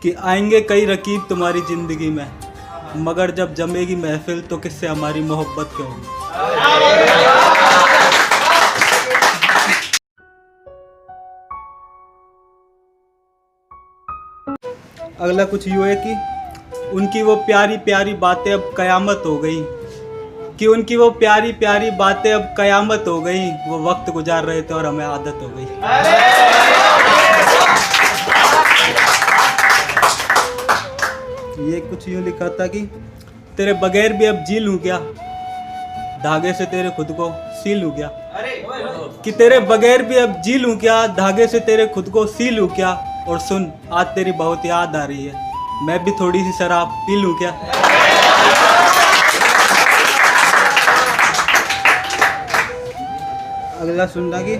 कि आएंगे कई रकीब तुम्हारी ज़िंदगी में, मगर जब जमेगी महफिल तो किससे हमारी मोहब्बत क्यों होगी। अगला कुछ यूँ है कि उनकी वो प्यारी प्यारी बातें अब कयामत हो गई, कि उनकी वो प्यारी प्यारी बातें अब कयामत हो गई। वो वक्त गुजार रहे थे और हमें आदत हो गई। ये कुछ यूँ लिखा था कि तेरे बगैर भी अब जी लूँ क्या, धागे से तेरे खुद को सी लूँ क्या। कि तेरे बगैर भी अब जी लूँ क्या, धागे से तेरे खुद को सी लूँ क्या। और सुन, आज तेरी बहुत याद आ रही है, मैं भी थोड़ी सी शराब पी लूँ क्या। अगला सुनना कि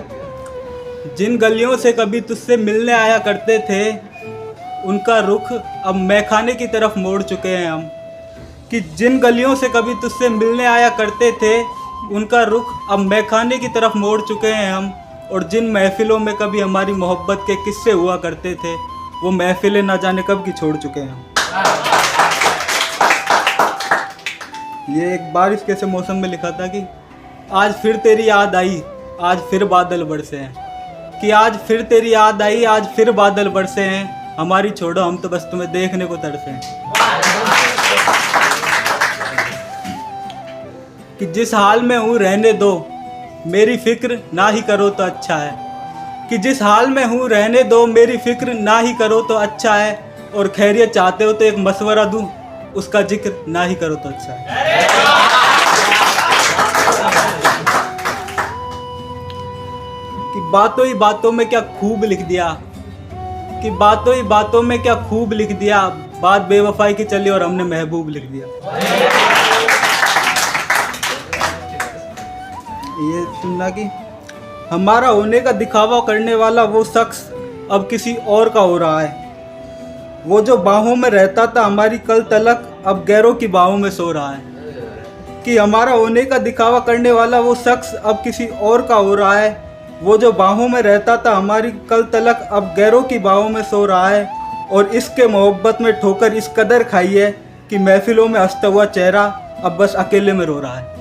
जिन गलियों से कभी तुझसे मिलने आया करते थे, उनका रुख अब मैखाने की तरफ मोड़ चुके हैं हम। कि जिन गलियों से कभी तुझसे मिलने आया करते थे, उनका रुख अब मैखाने की तरफ मोड़ चुके हैं हम। और जिन महफिलों में कभी हमारी मोहब्बत के किस्से हुआ करते थे, वो महफिलें ना जाने कब की छोड़ चुके हैं हम। ये एक बारिश के से मौसम में लिखा था कि आज फिर तेरी याद आई, आज फिर बादल बरसे हैं। कि आज फिर तेरी याद आई, आज फिर बादल बरसे हैं। हमारी छोड़ो, हम तो बस तुम्हें देखने को तरसे हैं। कि जिस हाल में हूँ रहने दो, मेरी फिक्र ना ही करो तो अच्छा है। कि जिस हाल में हूँ रहने दो, मेरी फिक्र ना ही करो तो अच्छा है। और खैरियत चाहते हो तो एक मशवरा दूँ, उसका जिक्र ना ही करो तो अच्छा है। कि बातों ही बातों में क्या खूब लिख दिया, कि बातों ही बातों में क्या खूब लिख दिया। बात बेवफाई की चली और हमने महबूब लिख दिया। ये सुनना कि हमारा होने का दिखावा करने वाला वो शख्स अब किसी और का हो रहा है। वो जो बाहों में रहता था हमारी कल तलक, अब गैरों की बाहों में सो रहा है। कि हमारा होने का दिखावा करने वाला वो शख्स अब किसी और का हो रहा है। वो जो बाहों में रहता था हमारी कल तलक, अब गैरों की बाहों में सो रहा है। और इसके मोहब्बत में ठोकर इस कदर खाई है कि महफिलों में हंसता हुआ चेहरा अब बस अकेले में रो रहा है।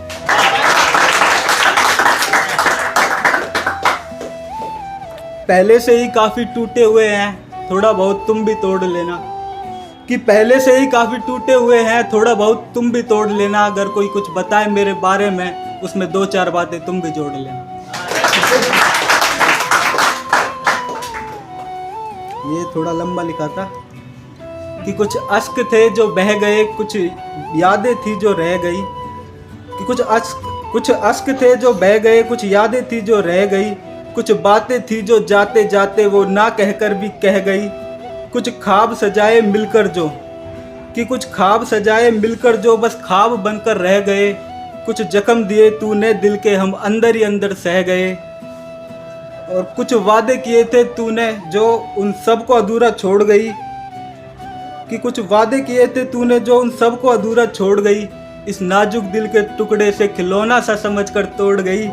पहले से ही काफ़ी टूटे हुए हैं, थोड़ा बहुत तुम भी तोड़ लेना। कि पहले से ही काफ़ी टूटे हुए हैं, थोड़ा बहुत तुम भी तोड़ लेना। अगर कोई कुछ बताए मेरे बारे में, उसमें 2-4 बातें तुम भी जोड़ लेना। ये थोड़ा लंबा लिखा था कि कुछ अश्क थे जो बह गए, कुछ यादें थी जो रह गई। कि कुछ अश्क थे जो बह गए, कुछ यादें थी जो रह गई। कुछ बातें थी जो जाते जाते वो ना कहकर भी कह गई। कुछ ख्वाब सजाए मिलकर जो, कि कुछ ख्वाब सजाए मिलकर जो बस ख्वाब बनकर रह गए। कुछ जख्म दिए तूने दिल के, हम अंदर ही अंदर सह गए। और कुछ वादे किए थे तूने जो उन सबको अधूरा छोड़ गई। कि कुछ वादे किए थे तूने जो उन सबको अधूरा छोड़ गई। इस नाजुक दिल के टुकड़े से खिलौना सा समझकर तोड़ गई।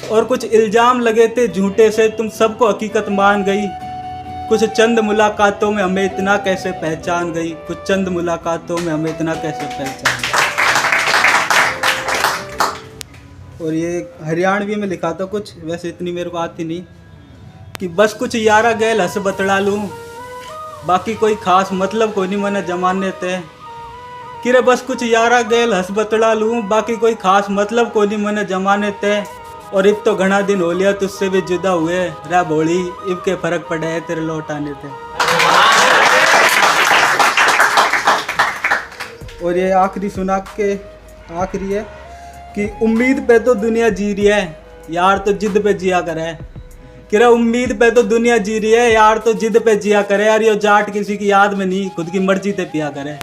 और कुछ इल्ज़ाम लगे थे झूठे से, तुम सबको हकीकत मान गई। कुछ चंद मुलाकातों में हमें इतना कैसे पहचान गई। कुछ चंद मुलाकातों में हमें इतना कैसे पहचान गई। और ये हरियाणवी में लिखा था कुछ, वैसे इतनी मेरे को आती नहीं। कि बस कुछ यारा गैल हंस बतड़ा लूँ, बाकी कोई खास मतलब कोई नहीं मने जमाने थे। कि रे बस कुछ यारा गैल हंस बतड़ा लूँ, बाकी कोई खास मतलब कोई नहीं मने जमाने थे। और इब तो घना दिन हो लिया तुझसे भी जुदा हुए, रा भोली इब के फर्क पड़े है तेरे लौट आने थे। और ये आखिरी सुना के आखिरी है कि उम्मीद पे तो दुनिया जी रही है, यार तो जिद पे जिया करे। कि रे उम्मीद पे तो दुनिया जी रही है, यार तो जिद पे जिया करे। यार ये जाट किसी की याद में नहीं, खुद की मर्जी पे पिया करे।